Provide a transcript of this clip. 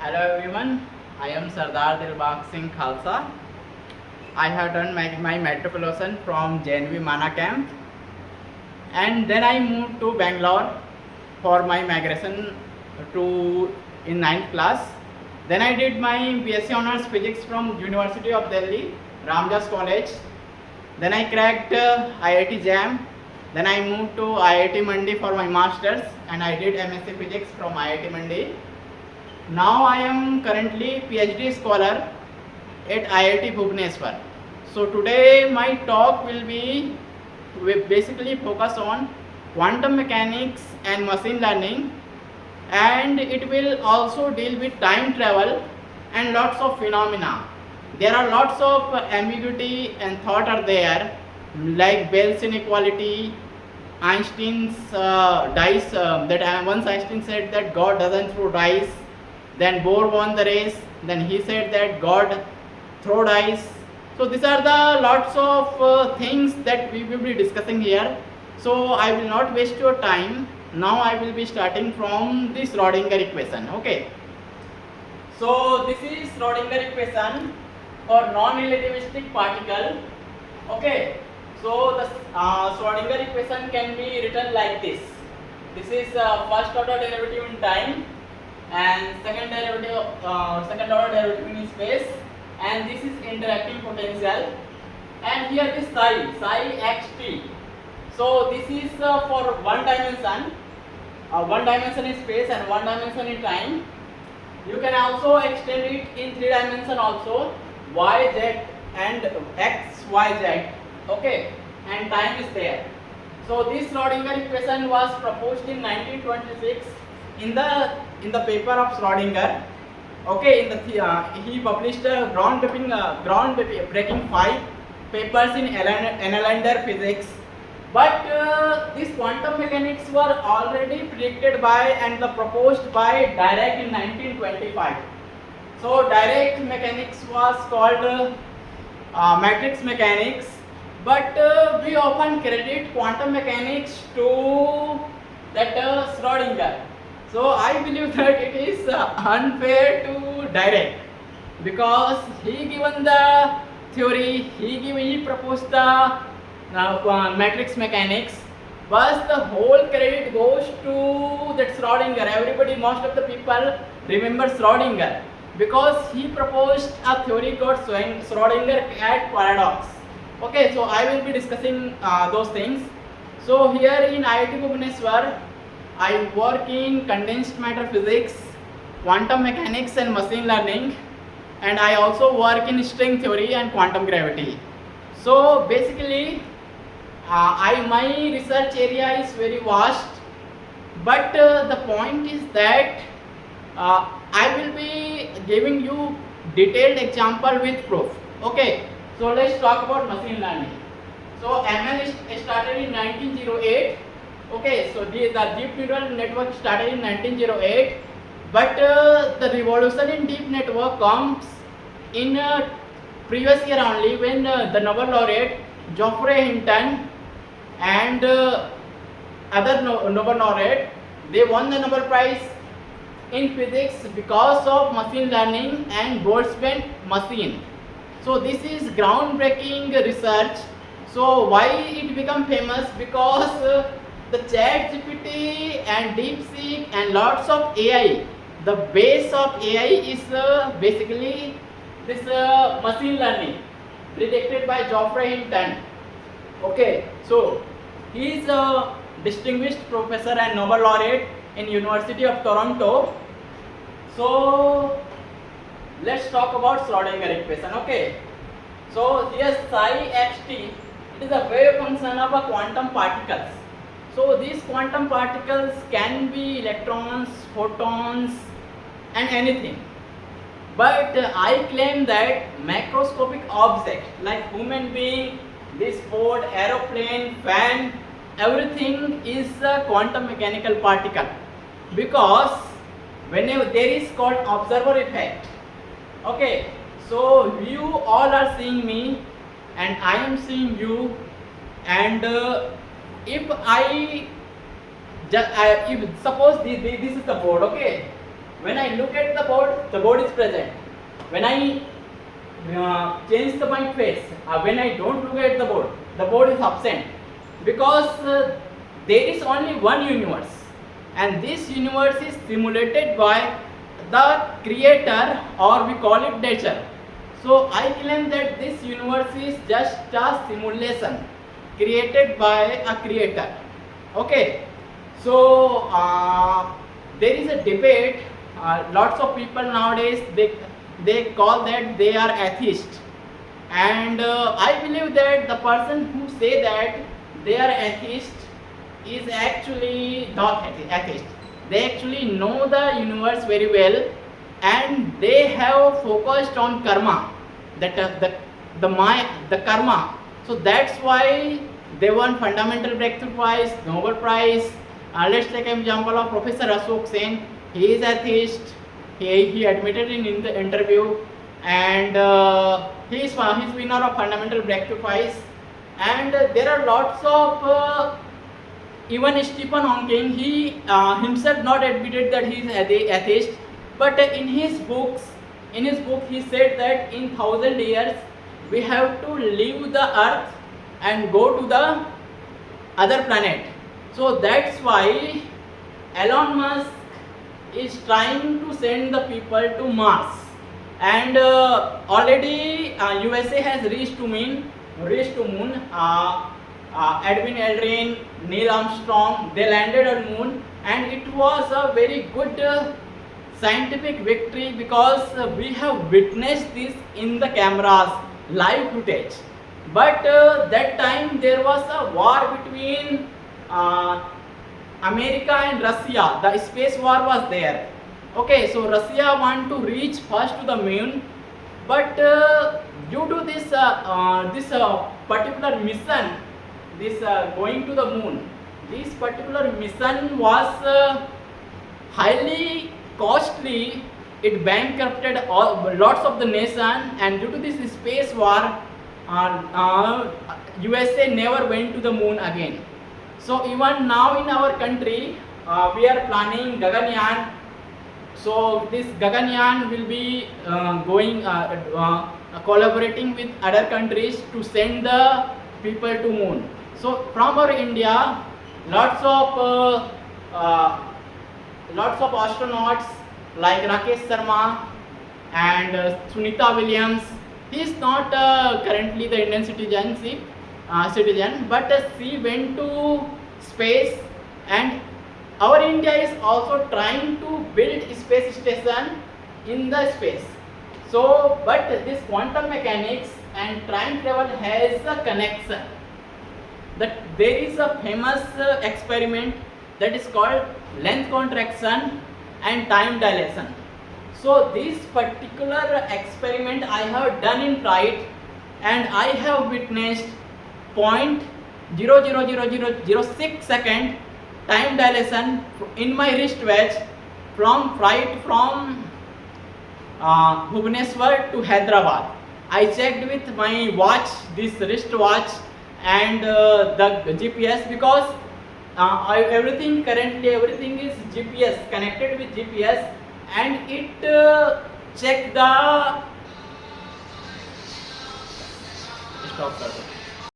Hello everyone, I am Sardar Dilbag Singh Khalsa. I have done my matriculation from JNV Mana camp, and then I moved to Bangalore for my migration to in ninth class. Then I did my BSc Honours Physics from University of Delhi, Ramjas College. Then I cracked IIT JAM. Then I moved to IIT Mandi for my masters, and I did MSc Physics from IIT Mandi. Now I am currently PhD scholar at IIT Bhubaneswar. So today my talk will basically focus on quantum mechanics and machine learning, and it will also deal with time travel and lots of phenomena. There are lots of ambiguity and thought are there, like Bell's inequality, Einstein's dice. Once Einstein said that God doesn't throw dice. Then Bohr won the race. Then he said that God throw dice. So these are the lots of things that we will be discussing here. So I will not waste your time. Now I will be starting from the Schrodinger equation. Okay. So this is Schrodinger equation for non-relativistic particle. Okay. So the Schrodinger equation can be written like this. This is first order derivative in time, and second order derivative in space, and this is interacting potential, and here is psi xt. So this is for one dimension in space and one dimension in time. You can also extend it in three dimension also, y, z and x, y, z. Okay, and time is there. So this Schrodinger equation was proposed in 1926 in the paper of Schrodinger. Okay, he published groundbreaking 5 papers in Annalander physics. But these quantum mechanics were already predicted by and proposed by Dirac in 1925. So Dirac mechanics was called matrix mechanics, but we often credit quantum mechanics to that Schrodinger. So I believe that it is unfair to Dirac, because he given the theory, he proposed the matrix mechanics, but the whole credit goes to that Schrodinger. Everybody, most of the people remember Schrodinger because he proposed a theory called Schrodinger cat paradox. Okay, so I will be discussing those things. So here in IIT Bhubaneswar, I work in condensed matter physics, quantum mechanics and machine learning, and I also work in string theory and quantum gravity. So basically my research area is very vast, but the point is that I will be giving you detailed example with proof. Okay, so let's talk about machine learning. So ML started in 1908. Okay, so the deep neural network started in 1908, but the revolution in deep network comes in previous year only, when the Nobel laureate Geoffrey Hinton and other Nobel laureate, they won the Nobel Prize in physics because of machine learning and Boltzmann machine. So this is groundbreaking research. So why it become famous? Because the ChatGPT and DeepSeek and lots of AI, the base of AI is basically this machine learning predicted by Geoffrey Hinton. Okay, so he is a distinguished professor and Nobel laureate in University of Toronto. So let's talk about Schrodinger equation. Okay, so here psi xt, it is a wave function of a quantum particles. So these quantum particles can be electrons, photons and anything. But I claim that macroscopic objects like human being, this board, aeroplane, fan, everything is a quantum mechanical particle, because whenever there is called observer effect. Okay, so you all are seeing me and I am seeing you, and if suppose this is the board, okay, When I look at the board is present. When I change my face, when I don't look at the board is absent, because there is only one universe, and this universe is simulated by the creator, or we call it nature. So I claim that this universe is just a simulation created by a creator. Okay, so there is a debate. Lots of people nowadays, they call that they are atheist, and I believe that the person who say that they are atheist is actually not atheist. They actually know the universe very well, and they have focused on karma, that the karma. So that's why they won fundamental breakthrough prize, Nobel prize. Let's take an example of Professor Ashok Sen. He is atheist. He admitted in the interview, and he is winner of fundamental breakthrough prize. And there are lots of even Stephen Hawking, he himself not admitted that he is atheist, but in his book he said that in 1,000 years we have to leave the earth and go to the other planet. So that's why Elon Musk is trying to send the people to Mars, and already USA has reached to moon. Edwin Aldrin, Neil Armstrong, they landed on moon, and it was a very good scientific victory, because we have witnessed this in the cameras, live footage. But that time there was a war between America and Russia. The space war was there. Okay, so Russia want to reach first to the moon, but due to this particular mission, this going to the moon, this particular mission was highly costly. It bankrupted lots of the nation, and due to this space war, USA never went to the moon again. So even now in our country, we are planning Gaganyaan. So this Gaganyaan will be collaborating with other countries to send the people to moon. So from our India, lots of astronauts like Rakesh Sharma and Sunita Williams. He is not currently the Indian citizen, but she went to space, and our India is also trying to build a space station in the space. So, but this quantum mechanics and time travel has a connection. That there is a famous experiment that is called length contraction and time dilation. So this particular experiment I have done in flight, and I have witnessed 0.00006 second time dilation in my wristwatch from flight from Bhubaneswar to Hyderabad. I checked with my watch, this wristwatch, and the GPS, because everything is GPS, connected with GPS, and it checked the stop.